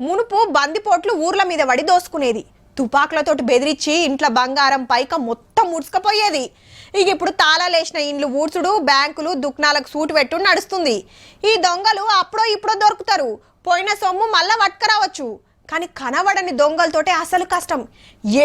మునుపు బందిపోట్లు ఊర్ల మీద పడి దోసుకునేది, తుపాకులతోటి బెదిరించి ఇంట్లో బంగారం పైక మొత్తం ముడుచుకపోయేది. ఇక ఇప్పుడు తాళాలేసిన ఇండ్లు ఊడ్చుడు, బ్యాంకులు దుకాణాలకు సూటు పెట్టు నడుస్తుంది. ఈ దొంగలు అప్పుడో ఇప్పుడో దొరుకుతారు, పోయిన సొమ్ము మళ్ళా పట్టుకురావచ్చు. కానీ కనబడని దొంగలతోటి అసలు కష్టం.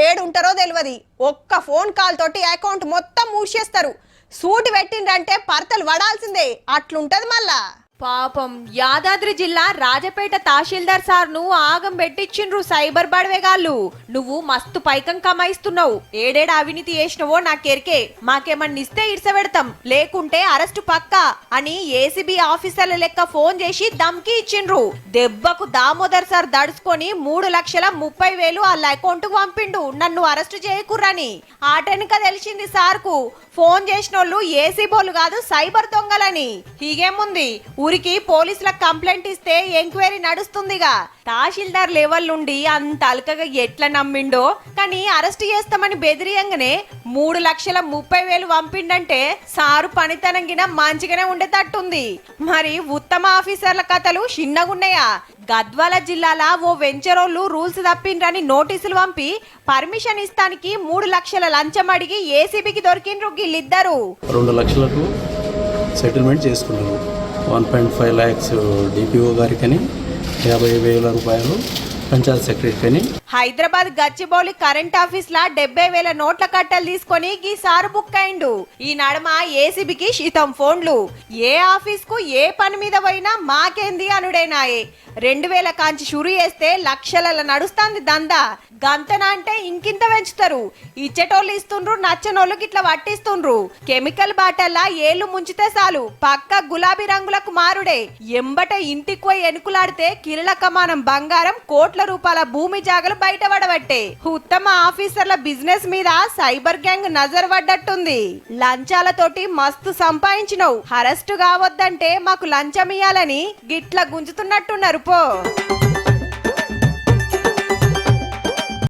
ఏడుంటారో తెలియదు, ఒక్క ఫోన్ కాల్ తోటి అకౌంట్ మొత్తం మూసేస్తారు. సూటి పెట్టిండ్రంటే పర్తలు వడాల్సిందే, అట్లుంటది మళ్ళా. పాపం యాదాద్రి జిల్లా రాజపేట తహసీల్దార్ సార్ ను ఆగం పెట్టించిండ్రు సైబర్ బడవేగాళ్ళు. నువ్వు మస్తు పైకం కమాయిస్తున్నావు, ఏడేడ అవినీతి చేసినవో నాకెరికే, మాకేమన్నా ఇస్తే ఇడ్సబెడతాం, లేకుంటే అరెస్టు పక్కా అని ఏసీబీ ఆఫీసర్ల లెక్క ఫోన్ చేసి దమ్కి ఇచ్చిండ్రు. దెబ్బకు దామోదర్ సార్ దడుచుకొని 3,30,000 వాళ్ళ అకౌంట్ కు పంపిండు, నన్ను అరెస్టు చేయకుర్రని. ఆటెనక తెలిసింది సార్ కు ఫోన్ చేసినోళ్ళు ఏసీబోలు కాదు, సైబర్ దొంగలని. హీగేముంది, ఊరికి పోలీసులకు కంప్లైంట్ ఇస్తే ఎంక్వైరీ నడుస్తుందిగా. తహసీల్దార్ లెవెల్ నుండి అంత అల్కగా ఎట్లా నమ్మిండో, కానీ అరెస్ట్ చేస్తామని బెదిరియంగానే 3,30,000 పంపిండంటే సారు పనితనంగిన మంచిగానే ఉండేటట్టుంది. మరి ఉత్తమ ఆఫీసర్ల కథలు చిన్నగున్నాయా? గద్వాల జిల్లాల ఓ వెంచరోళ్ళు రూల్స్ తప్పిండ్రని నోటీసులు పంపి పర్మిషన్ ఇస్తానికి 3 లక్షల లంచం అడిగి ఏసీబీకి దొరికిండ్రు వీళ్ళిద్దరు. 2 లక్షలకు సెటిల్మెంట్ చేసుకున్నారు. 1.5 lakhs డిపిఓ గారికని, 50,000 రూపాయలు పంచాయత్ సెక్రటరీకని. హైదరాబాద్ గచ్చిబౌలి కరెంట్ ఆఫీస్ లా 70,000 నోట్ల కట్టలు తీసుకొని ఈ సారు బుక్ అయిండు. ఈ నడమ ఏసీబీకి శీతం ఫోన్లు. ఏ ఆఫీస్ కు ఏ పని మీద పోయినా మాకేంది అనుడేనాయే. 2000 కాంచి షురు చేస్తే లక్షల నడుస్తాంది దందా. గంతన అంటే ఇంకింత పెంచుతారు. ఇచ్చేటోళ్ళు ఇస్తుండ్రు, నచ్చనోళ్ళు గిట్లా పట్టిస్తుండ్రు. కెమికల్ బాటల్లా ఏళ్ళు ముంచితే చాలు పక్క గులాబీ రంగులకు మారుడే. ఎంబట ఇంటికి పోయి ఎనుకులాడితే కిరల కమానం బంగారం, కోట్ల రూపాయల భూమి జాగలు బయటపడబట్టే. ఉత్తమ ఆఫీసర్ల బిజినెస్ మీద సైబర్ గ్యాంగ్ నజర్ పడ్డట్టుంది. లంచాలతోటి మస్తు సంపాదించినవు, అరెస్టు కావద్దంటే మాకు లంచం ఇయ్యాలని గిట్ల గుంజుతున్నట్టున్నారు పో.